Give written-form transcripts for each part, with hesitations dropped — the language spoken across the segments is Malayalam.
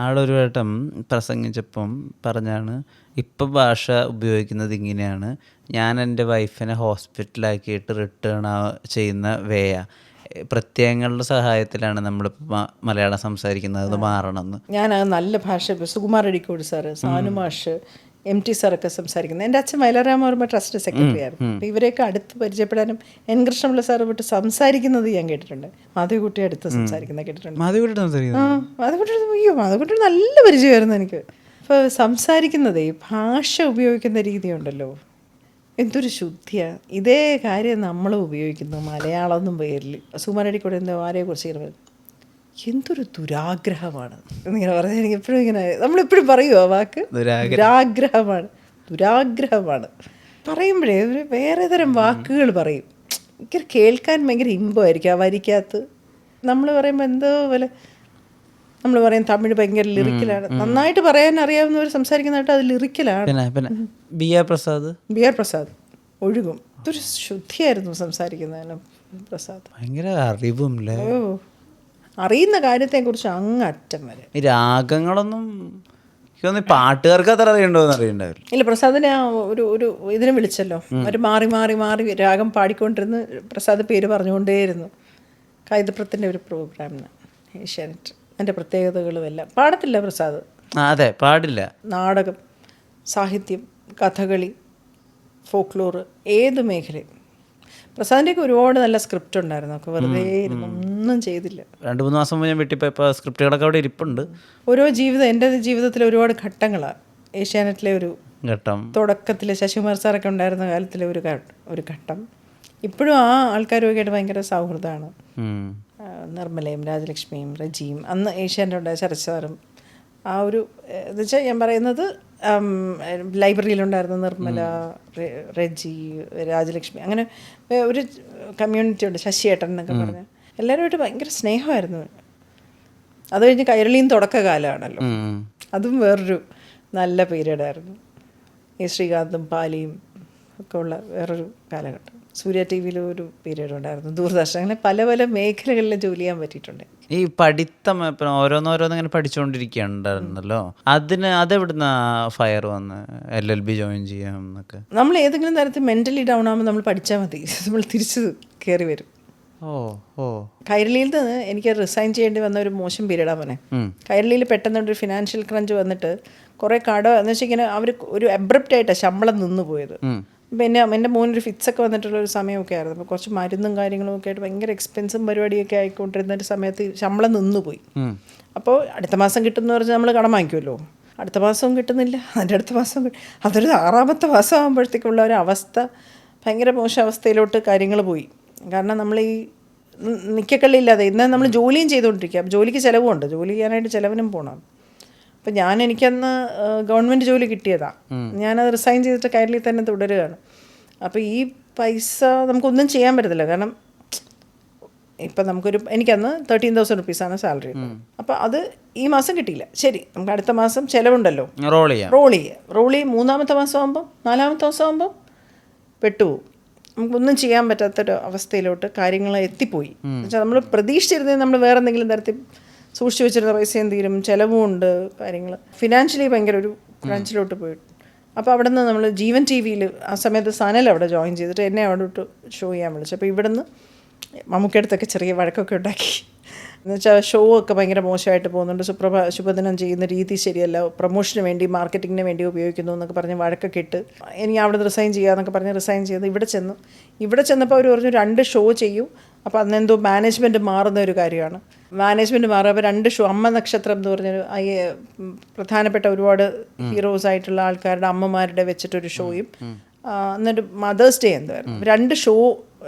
ആളൊരു വട്ടം പ്രസംഗിച്ചപ്പം പറഞ്ഞാണ്, ഇപ്പം ഭാഷ ഉപയോഗിക്കുന്നത് ഇങ്ങനെയാണ്: ഞാൻ എൻ്റെ വൈഫിനെ ഹോസ്പിറ്റലാക്കിയിട്ട് റിട്ടേൺ ചെയ്യുന്ന വേയ പ്രത്യയങ്ങളുടെ സഹായത്തിലാണ് നമ്മളിപ്പോൾ മലയാളം സംസാരിക്കുന്നത്, അത് മാറണമെന്ന്. ഞാൻ നല്ല ഭാഷ സുകുമാർ അഴീക്കോട് സാറ്, സാനു മാഷ്, MT സാറൊക്കെ സംസാരിക്കുന്നത്. എൻ്റെ അച്ഛൻ മൈലാരാമവർമ്മ ട്രസ്റ്റ് സെക്രട്ടറി ആയിരുന്നു. അപ്പോൾ ഇവരെയൊക്കെ അടുത്ത് പരിചയപ്പെടാനും എൻ കൃഷ്ണപിള്ള സാറ് വിട്ട് സംസാരിക്കുന്നത് ഞാൻ കേട്ടിട്ടുണ്ട്. മാധവിക്കുട്ടി അടുത്ത് സംസാരിക്കുന്നത് കേട്ടിട്ടുണ്ട്. മാധവിക്കുട്ടി നല്ല പരിചയമായിരുന്നു എനിക്ക്. അപ്പോൾ സംസാരിക്കുന്നതേ ഭാഷ ഉപയോഗിക്കുന്ന രീതിയുണ്ടല്ലോ, എന്തൊരു ശുദ്ധിയാണ്. ഇതേ കാര്യം നമ്മളും ഉപയോഗിക്കുന്നു മലയാളം എന്നും പേരിൽ. സുകുമാരടിക്കൂടെ എന്തോ ആരെക്കുറിച്ച് ഇങ്ങനെ എന്തൊരു ദുരാഗ്രഹമാണ് എന്നിങ്ങനെ പറഞ്ഞാൽ എനിക്ക് എപ്പോഴും ഇങ്ങനെ, നമ്മളെപ്പോഴും പറയുമോ ആ വാക്ക്? ദുരാഗ്രഹമാണ് പറയുമ്പോഴേ ഒരു വേറെ തരം വാക്കുകൾ പറയും. എനിക്ക് കേൾക്കാൻ ഭയങ്കര ഇമ്പമായിരിക്കും ആ വരിക്കകത്ത്. നമ്മൾ പറയുമ്പോൾ എന്തോ പോലെ നമ്മൾ പറയും തമിഴ് ഭയങ്കര ലിറിക്കലാണ്. നന്നായിട്ട് പറയാൻ അറിയാവുന്നവർ സംസാരിക്കുന്നതായിട്ട് അത് ലിറിക്കലാണ്. ബി ആർ പ്രസാദ് ഒഴുകും. ഇതൊരു ശുദ്ധിയായിരുന്നു സംസാരിക്കുന്നതിന് പ്രസാദ്. ഭയങ്കര അറിവും. അറിയുന്ന കാര്യത്തെക്കുറിച്ച് അങ്ങറ്റം വരെ. ഈ രാഗങ്ങളൊന്നും പാട്ടുകാർക്ക് അത്ര അറിയണ്ടോന്ന് അറിയണ്ടാവില്ല. ഇല്ല, പ്രസാദിനെ ഒരു ഇതിനെ വിളിച്ചല്ലോ, അവർ മാറി മാറി മാറി രാഗം പാടിക്കൊണ്ടിരുന്ന് പ്രസാദ് പേര് പറഞ്ഞുകൊണ്ടേയിരുന്നു. കൈതപ്രത്തിൻ്റെ ഒരു പ്രോഗ്രാമിന് ഏഷ്യാനെറ്റ്. അതിൻ്റെ പ്രത്യേകതകളും എല്ലാം. പാടത്തില്ല പ്രസാദ്. അതെ, പാടില്ല. നാടകം, സാഹിത്യം, കഥകളി, ഫോക്ലോറ്, ഏത് മേഖലയും. പ്രസാദിൻ്റെയൊക്കെ ഒരുപാട് നല്ല സ്ക്രിപ്റ്റ് ഉണ്ടായിരുന്നു. ഒക്കെ വെറുതെ ഇരുന്ന് ഒന്നും ചെയ്തില്ല. 2-3 മാസം മുമ്പ് ഞാൻ വിട്ടിപ്പോൾ സ്ക്രിപ്റ്റുകളൊക്കെ അവിടെ ഇരിപ്പുണ്ട്. എൻ്റെ ജീവിതത്തിൽ ഒരുപാട് ഘട്ടങ്ങളാണ്. ഏഷ്യാനെറ്റിലെ ഒരു ഘട്ടം, തുടക്കത്തിൽ ശശികുമാർ സാറൊക്കെ ഉണ്ടായിരുന്ന കാലത്തിലെ ഒരു ഘട്ടം. ഇപ്പോഴും ആ ആൾക്കാരുമൊക്കെ ആയിട്ട് ഭയങ്കര സൗഹൃദമാണ്. നിർമ്മലയും രാജലക്ഷ്മിയും റജിയും, അന്ന് ഏഷ്യാനെറ്റ് ഉണ്ടായ ശരത് സാറും, ആ ഒരു എന്ന് വെച്ചാൽ ഞാൻ പറയുന്നത് ലൈബ്രറിയിലുണ്ടായിരുന്ന നിർമ്മല, റെജി, രാജലക്ഷ്മി, അങ്ങനെ ഒരു കമ്മ്യൂണിറ്റി ഉണ്ട്. ശശിയേട്ടൻ എന്നൊക്കെ പറഞ്ഞാൽ എല്ലാവരുമായിട്ട് ഭയങ്കര സ്നേഹമായിരുന്നു. അത് കഴിഞ്ഞ് കൈരളിയും തുടക്കകാലമാണല്ലോ, അതും വേറൊരു നല്ല പീരീഡായിരുന്നു. ഈ ശ്രീകാന്തും പാലിയും ഒക്കെ ഉള്ള വേറൊരു കാലഘട്ടം. സൂര്യ ടി വിയിൽ ഒരു പീരീഡ് ഉണ്ടായിരുന്നു, ദൂരദർശൻ. അങ്ങനെ പല പല മേഖലകളിൽ ജോലി ചെയ്യാൻ പറ്റിയിട്ടുണ്ട്. ഈ പഠിത്തം ഇപ്പം ഓരോന്നിങ്ങനെ പഠിച്ചുകൊണ്ടിരിക്കുകയുണ്ടായിരുന്നല്ലോ, അതെവിടുന്ന ഫയർ വന്ന് LLB ജോയിൻ ചെയ്യാം എന്നൊക്കെ? നമ്മൾ ഏതെങ്കിലും തരത്തിൽ മെൻ്റലി ഡൗൺ ആകുമ്പോൾ നമ്മൾ പഠിച്ചാൽ മതി, നമ്മൾ തിരിച്ച് കയറി വരും. കൈരളിയിൽ നിന്ന് എനിക്ക് റിസൈൻ ചെയ്യേണ്ടി വന്ന ഒരു മോശം പീരീഡാണ് മോനെ. കൈരളിയിൽ പെട്ടെന്നൊരു ഫിനാൻഷ്യൽ ക്രഞ്ച് വന്നിട്ട് കുറേ എന്ന് വെച്ചാൽ ഇങ്ങനെ അവർ ഒരു അബ്രപ്റ്റായിട്ടാണ് ശമ്പളം നിന്ന് പോയത്. പിന്നെ എൻ്റെ മോനൊരു ഫിറ്റ്സൊക്കെ വന്നിട്ടുള്ളൊരു സമയമൊക്കെ ആയിരുന്നു. അപ്പോൾ കുറച്ച് മരുന്നും കാര്യങ്ങളും ഒക്കെ ആയിട്ട് ഭയങ്കര എക്സ്പെൻസും പരിപാടിയൊക്കെ ആയിക്കൊണ്ടിരുന്ന ഒരു സമയത്ത് ശമ്പളം നിന്നുപോയി. അപ്പോൾ അടുത്ത മാസം കിട്ടുമെന്ന് പറഞ്ഞാൽ നമ്മൾ കടം വാങ്ങിക്കുമല്ലോ. അടുത്ത മാസവും കിട്ടുന്നില്ല, അതിൻ്റെ അടുത്ത മാസം അതൊരു 6ാമത്തെ മാസം ആകുമ്പോഴത്തേക്കുള്ള ഒരു അവസ്ഥ, ഭയങ്കര മോശം അവസ്ഥയിലോട്ട് കാര്യങ്ങൾ പോയി. കാരണം നമ്മൾ ഈ നിൽക്കക്കള്ളിയില്ലാതെ ഇന്ന് നമ്മൾ ജോലിയും ചെയ്തുകൊണ്ടിരിക്കുക. ജോലിക്ക് ചിലവുമുണ്ട്, ജോലി ചെയ്യാനായിട്ട് ചിലവിനും പോകണം. അപ്പം എനിക്കന്ന് ഗവൺമെൻറ് ജോലി കിട്ടിയതാണ്. ഞാനത് റിസൈൻ ചെയ്തിട്ട് കൈരളിൽ തന്നെ തുടരുകയാണ്. അപ്പോൾ ഈ പൈസ നമുക്കൊന്നും ചെയ്യാൻ പറ്റത്തില്ല. കാരണം ഇപ്പം എനിക്കന്ന് 13,000 റുപ്പീസാണ് സാലറി. അപ്പോൾ അത് ഈ മാസം കിട്ടിയില്ല, ശരി, നമുക്ക് അടുത്ത മാസം ചിലവുണ്ടല്ലോ, റോൾ ചെയ്യുക. 3ാമത്തെ മാസം ആകുമ്പം 4ാമത്തെ മാസം ആകുമ്പം പെട്ടുപോകും. നമുക്കൊന്നും ചെയ്യാൻ പറ്റാത്തൊരു അവസ്ഥയിലോട്ട് കാര്യങ്ങൾ എത്തിപ്പോയി. എന്നുവെച്ചാൽ നമ്മൾ പ്രതീക്ഷിച്ചിരുന്നത് നമ്മൾ വേറെ എന്തെങ്കിലും തരത്തിൽ സൂക്ഷിച്ചു വെച്ചിരുന്ന പൈസയും തീരും, ചിലവും ഉണ്ട്, കാര്യങ്ങൾ ഫിനാൻഷ്യലി ഭയങ്കര ഒരു ക്രഞ്ചിലോട്ട് പോയിട്ട്. അപ്പോൾ അവിടെ നിന്ന് നമ്മൾ ജീവൻ TV-യിൽ ആ സമയത്ത് സനൽ അവിടെ ജോയിൻ ചെയ്തിട്ട് എന്നെ അവിടെ ഇട്ട് ഷോ ചെയ്യാൻ വിളിച്ചു. അപ്പോൾ ഇവിടെ നിന്ന് മമ്മൂക്കടുത്തൊക്കെ ചെറിയ വഴക്കൊക്കെ ഉണ്ടാക്കി. എന്നുവെച്ചാൽ ഷോ ഒക്കെ ഭയങ്കര മോശമായിട്ട് പോകുന്നുണ്ട്, ശുഭദിനം ചെയ്യുന്ന രീതി ശരിയല്ല, പ്രൊമോഷന് വേണ്ടി മാർക്കറ്റിങ്ങിന് വേണ്ടി ഉപയോഗിക്കുന്നു എന്നൊക്കെ പറഞ്ഞ് വഴക്കൊക്കെ ഇട്ട് എനിക്ക് അവിടെ നിന്ന് റിസൈൻ ചെയ്യാമെന്നൊക്കെ പറഞ്ഞ് റിസൈൻ ചെയ്ത് ഇവിടെ ചെന്നപ്പോൾ അവർ പറഞ്ഞു 2 ഷോ ചെയ്യും. അപ്പോൾ അന്നെന്തോ മാനേജ്മെൻറ്റ് മാറുന്ന ഒരു കാര്യമാണ്. മാനേജ്മെൻറ്റ് മാറുമ്പോൾ 2 ഷോ, അമ്മ നക്ഷത്രം എന്ന് പറഞ്ഞൊരു പ്രധാനപ്പെട്ട ഒരുപാട് ഹീറോസായിട്ടുള്ള ആൾക്കാരുടെ അമ്മമാരുടെ വെച്ചിട്ടൊരു ഷോയും, എന്നിട്ട് മദേഴ്സ് ഡേ എന്തായിരുന്നു, 2 ഷോ,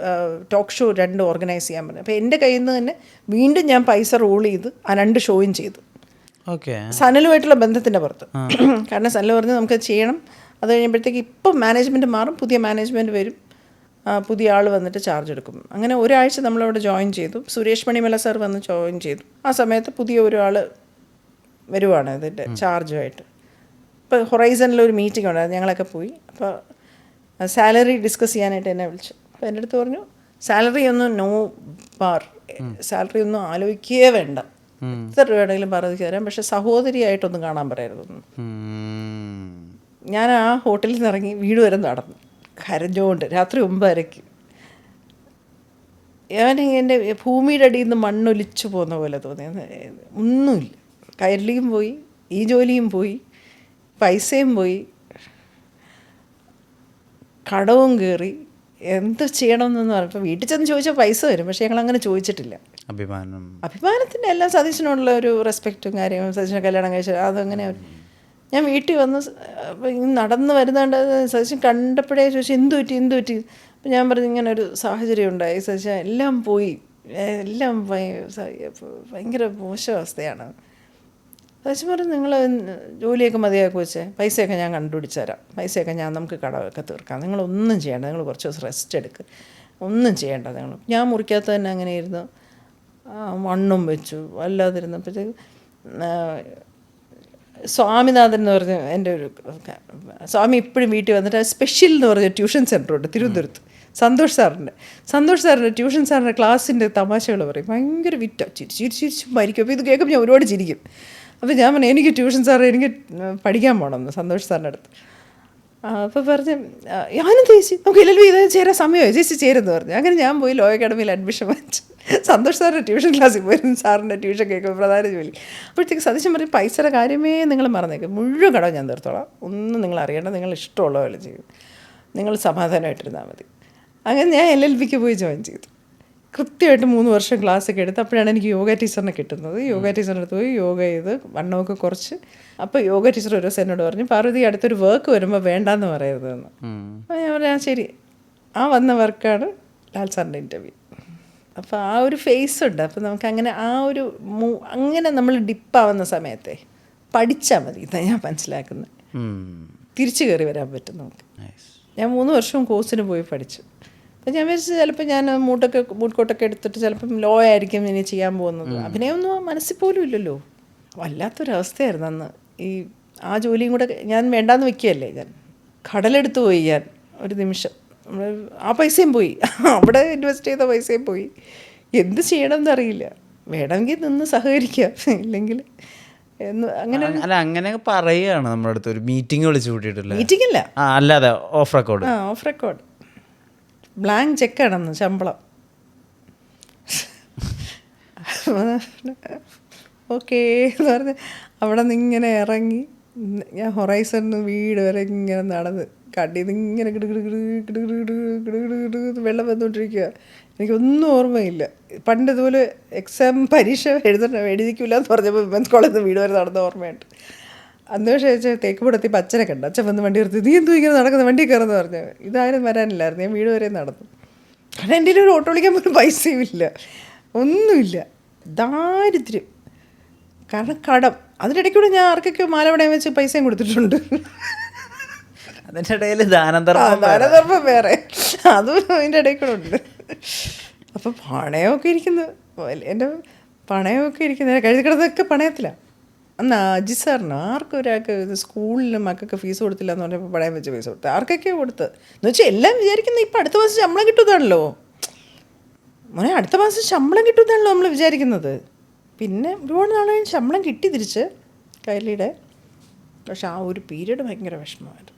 ടോക്ക് ഷോ 2 ഓർഗനൈസ് ചെയ്യാൻ പറഞ്ഞു. അപ്പോൾ എൻ്റെ കയ്യിൽ നിന്ന് തന്നെ വീണ്ടും ഞാൻ പൈസ റോൾ ചെയ്ത് ആ 2 ഷോയും ചെയ്തു. സനലുമായിട്ടുള്ള ബന്ധത്തിൻ്റെ പുറത്ത്. കാരണം സനൽ പറഞ്ഞ് നമുക്ക് ചെയ്യണം. അത് കഴിയുമ്പോഴത്തേക്ക് ഇപ്പം മാനേജ്മെൻറ്റ് മാറും, പുതിയ മാനേജ്മെൻറ്റ് വരും, പുതിയ ആൾ വന്നിട്ട് ചാർജ് എടുക്കും. അങ്ങനെ ഒരാഴ്ച നമ്മളവിടെ ജോയിൻ ചെയ്തു. സുരേഷ് മണിമല സാർ വന്ന് ജോയിൻ ചെയ്തു. ആ സമയത്ത് പുതിയ ഒരാൾ വരുവാണ് ഇതിൻ്റെ ചാർജുമായിട്ട്. ഇപ്പോൾ ഹൊറൈസണിലൊരു മീറ്റിംഗ് ഉണ്ടായിരുന്നു, ഞങ്ങളൊക്കെ പോയി. അപ്പോൾ സാലറി ഡിസ്കസ് ചെയ്യാനായിട്ട് എന്നെ വിളിച്ചു. അപ്പോൾ എൻ്റെ അടുത്ത് പറഞ്ഞു, സാലറി ഒന്നും നോ ബാർ, സാലറി ഒന്നും ആലോചിക്കുകയേ വേണ്ട, എത്ര രൂപ വേണമെങ്കിലും പറഞ്ഞു തരാം, പക്ഷെ സഹോദരിയായിട്ടൊന്നും കാണാൻ പറയരുതെന്ന്. ഞാൻ ആ ഹോട്ടലിൽ നിന്ന് ഇറങ്ങി വീട് വരെ നടന്നു കരഞ്ഞുകൊണ്ട് രാത്രി 9:30. ഞാൻ എൻ്റെ ഭൂമിയുടെ അടിയിൽ നിന്ന് മണ്ണൊലിച്ചു പോകുന്ന പോലെ തോന്നി. ഒന്നുമില്ല, കൈരളിയും പോയി, ഈ ജോലിയും പോയി, പൈസയും പോയി, കടവും കയറി, എന്ത് ചെയ്യണമെന്നൊന്നും പറഞ്ഞപ്പോൾ വീട്ടിൽ ചെന്ന് ചോദിച്ചാൽ പൈസ വരും, പക്ഷേ ഞങ്ങളങ്ങനെ ചോദിച്ചിട്ടില്ല. അഭിമാനത്തിൻ്റെ എല്ലാം സതീശനോടുള്ള ഒരു റെസ്പെക്റ്റും കാര്യങ്ങളും, സതീശനെ കല്യാണം കഴിച്ചാൽ അതങ്ങനെ. ഞാൻ വീട്ടിൽ വന്ന് നടന്ന് വരുന്നുണ്ട്, സതീശൻ കണ്ടപ്പോഴേ ചോദിച്ചു എന്ത് പറ്റി. അപ്പം ഞാൻ പറഞ്ഞു ഇങ്ങനെ ഒരു സാഹചര്യം ഉണ്ടായി സതീശൻ, എല്ലാം പോയി, എല്ലാം ഭയങ്കര മോശമവസ്ഥയാണ്. സതീശൻ പറഞ്ഞു നിങ്ങൾ ജോലിയൊക്കെ മതിയാക്കി വെച്ചേ, പൈസയൊക്കെ ഞാൻ കണ്ടുപിടിച്ച് തരാം, പൈസയൊക്കെ നമുക്ക് കടമൊക്കെ തീർക്കാം, നിങ്ങളൊന്നും ചെയ്യേണ്ട, നിങ്ങൾ കുറച്ച് ദിവസം റെസ്റ്റ് എടുക്കുക, ഒന്നും ചെയ്യേണ്ട നിങ്ങൾ. ഞാൻ മുറിക്കകത്ത് തന്നെ അങ്ങനെ ഇരുന്നു, മണ്ണും വെച്ചു, അല്ലാതിരുന്നപ്പോഴത്തേക്ക് സ്വാമിനാഥൻ എന്ന് പറഞ്ഞ എൻ്റെ ഒരു സ്വാമി ഇപ്പോഴും വീട്ടിൽ വന്നിട്ട് സ്പെഷ്യൽ എന്ന് പറഞ്ഞ ട്യൂഷൻ സെൻ്ററുണ്ട് തിരുവനന്തപുരത്ത്, സന്തോഷ് സാറിൻ്റെ ട്യൂഷൻ സാറിൻ്റെ ക്ലാസ്സിൻ്റെ തമാശകൾ പറയും, ഭയങ്കര വിറ്റ, ചിരിച്ച് മരിക്കും. അപ്പോൾ ഇത് കേൾക്കുമ്പോൾ ഞാൻ ഒരുപാട് ചിരിക്കും. അപ്പോൾ ഞാൻ പറഞ്ഞു എനിക്ക് ട്യൂഷൻ സാറ് എനിക്ക് പഠിക്കാൻ പോകണമെന്ന് സന്തോഷ് സാറിൻ്റെ അടുത്ത്. അപ്പോൾ പറഞ്ഞ് ഞാനും ചേച്ചി നമുക്ക് LLB ഇത് ചേരാൻ സമയമായി, ചേച്ചി ചേരുമെന്ന് പറഞ്ഞു. അങ്ങനെ ഞാൻ പോയി ലോ അക്കാഡമിയിൽ അഡ്മിഷൻ വാങ്ങിച്ചു. സന്തോഷ് സാറിൻ്റെ ട്യൂഷൻ ക്ലാസ്സിൽ പോയിരുന്നു, സാറിൻ്റെ ട്യൂഷൻ കേൾക്കുമ്പോൾ പ്രധാന ജോലി. അപ്പോഴത്തേക്ക് സതീശൻ പറയും പൈസയുടെ കാര്യമേ നിങ്ങൾ മറന്നേക്കും, മുഴുവൻ കടവും ഞാൻ തീർത്തോളാം, ഒന്നും നിങ്ങൾ അറിയേണ്ട, നിങ്ങൾ ഇഷ്ടമുള്ള പോലെ ചെയ്യും, നിങ്ങൾ സമാധാനമായിട്ടിരുന്നാൽ മതി. അങ്ങനെ ഞാൻ LLBക്ക് പോയി ജോയിൻ ചെയ്തു. കൃത്യമായിട്ട് 3 വർഷം ക്ലാസ്സൊക്കെ എടുത്ത് അപ്പോഴാണ് എനിക്ക് യോഗ ടീച്ചറിനെ കിട്ടുന്നത്. യോഗ ടീച്ചറിൻ്റെ അടുത്ത് പോയി യോഗ ചെയ്ത് വണ്ണമൊക്കെ കുറച്ച്. അപ്പോൾ യോഗ ടീച്ചർ ഒരു ദിവസം എന്നോട് പറഞ്ഞു പാർവതി അടുത്തൊരു വർക്ക് വരുമ്പോൾ വേണ്ടാന്ന് പറയരുതെന്ന്. അപ്പോൾ ഞാൻ പറഞ്ഞു ശരി. ആ വന്ന വർക്കാണ് ലാൽ സാറിൻ്റെ ഇൻ്റർവ്യൂ. അപ്പോൾ ആ ഒരു ഫേസ് ഉണ്ട്. അപ്പോൾ നമുക്കങ്ങനെ ആ ഒരു അങ്ങനെ നമ്മൾ ഡിപ്പാവുന്ന സമയത്തെ പഠിച്ചാൽ മതി, ഇതാണ് ഞാൻ മനസ്സിലാക്കുന്നത്. തിരിച്ചു കയറി വരാൻ പറ്റും നമുക്ക്. ഞാൻ 3 വർഷവും കോഴ്സിന് പോയി പഠിച്ചു. അപ്പം ഞാൻ വിചാരിച്ചു ചിലപ്പോൾ ഞാൻ മൂട്ട്കോട്ടൊക്കെ എടുത്തിട്ട് ചിലപ്പം ലോ ആയിരിക്കും ഇനി ചെയ്യാൻ പോകുന്നത്. അഭിനയമൊന്നും മനസ്സിൽ പോലും ഇല്ലല്ലോ. വല്ലാത്തൊരവസ്ഥയായിരുന്നു അന്ന്. ആ ജോലിയും കൂടെ ഞാൻ വേണ്ടാന്ന് വെക്കുകയല്ലേ, ഞാൻ കടലെടുത്ത് പോയി. ഞാൻ ഒരു നിമിഷം ആ പൈസയും പോയി, അവിടെ ഇൻവെസ്റ്റ് ചെയ്ത പൈസയും പോയി. എന്ത് ചെയ്യണമെന്ന് അറിയില്ല. വേണമെങ്കിൽ നിന്ന് സഹകരിക്കുക, ഇല്ലെങ്കിൽ അങ്ങനെ അങ്ങനെ പറയുകയാണ്. നമ്മുടെ അടുത്ത് ഒരു മീറ്റിംഗ് വിളിച്ചു കൂട്ടിയിട്ടില്ല. മീറ്റിംഗ് അല്ല, അല്ലാതെ off record. Off record blank ചെക്കാണെന്ന് ശമ്പളം. ഓക്കേ എന്ന് പറഞ്ഞ് അവിടെ നിന്ന് ഇങ്ങനെ ഇറങ്ങി ഞാൻ ഹൊറൈസണിൽ വീട് വരെ ഇങ്ങനെ നടന്ന് കടിയിൽ നിന്ന് ഇങ്ങനെ വെള്ളം വന്നുകൊണ്ടിരിക്കുക. എനിക്കൊന്നും ഓർമ്മയില്ല. പണ്ട് ഇതുപോലെ എക്സാം പരീക്ഷ എഴുതിക്കില്ല എന്ന് പറഞ്ഞപ്പോൾ വിമൻസ് കോളേജിൽ നിന്ന് വീട് വരെ നടന്ന ഓർമ്മയുണ്ട്. അന്ന് പക്ഷേ തേക്കുപടത്തി അച്ഛനെ കണ്ടു. അച്ഛൻ വന്ന് വണ്ടി നിർത്തി, നീ എന്തു ഇങ്ങനെ നടക്കുന്ന, വണ്ടി കയറുമെന്ന് പറഞ്ഞു. ഇതാരും വരാനില്ലായിരുന്നു, ഞാൻ വീട് വരെ നടന്നു. കാരണം എൻ്റെ ഒരു ഓട്ടോ വിളിക്കാൻ പോലും പൈസയും ഇല്ല, ഒന്നുമില്ല, ദാരിദ്ര്യം. കാരണം കടം. അതിനിടയ്ക്കൂടെ ഞാൻ ആർക്കൊക്കെയോ മാലവടയം വെച്ച് പൈസയും കൊടുത്തിട്ടുണ്ട്. അതിൻ്റെ ഇടയിൽ ദാനധർമ്മം വേറെ, അതും അതിൻ്റെ ഇടയിൽ കൂടെ ഉണ്ട്. അപ്പം പണയമൊക്കെ ഇരിക്കുന്നു, എൻ്റെ പണയമൊക്കെ ഇരിക്കുന്നത് കഴുതിക്കിടന്നൊക്കെ പണയത്തിലാണ്. അന്ന് അജി സാറിന് ആർക്കൊരാൾക്ക് സ്കൂളിൽ മക്കൾക്ക് ഫീസ് കൊടുത്തില്ല എന്ന് പറഞ്ഞപ്പോൾ പണയം വെച്ച് പൈസ കൊടുത്ത് ആർക്കൊക്കെയോ കൊടുത്ത് എന്ന് വെച്ചാൽ എല്ലാം വിചാരിക്കുന്നത് ഇപ്പം അടുത്ത മാസം ശമ്പളം കിട്ടുന്നതാണല്ലോ മോനെ, അടുത്ത മാസം ശമ്പളം കിട്ടുന്നതാണല്ലോ നമ്മൾ വിചാരിക്കുന്നത്. പിന്നെ ഒരുപാട് നാളെ ശമ്പളം കിട്ടി തിരിച്ച് കൈരളിയുടെ. പക്ഷെ ആ ഒരു പീരീഡ് ഭയങ്കര വിഷമമായിരുന്നു.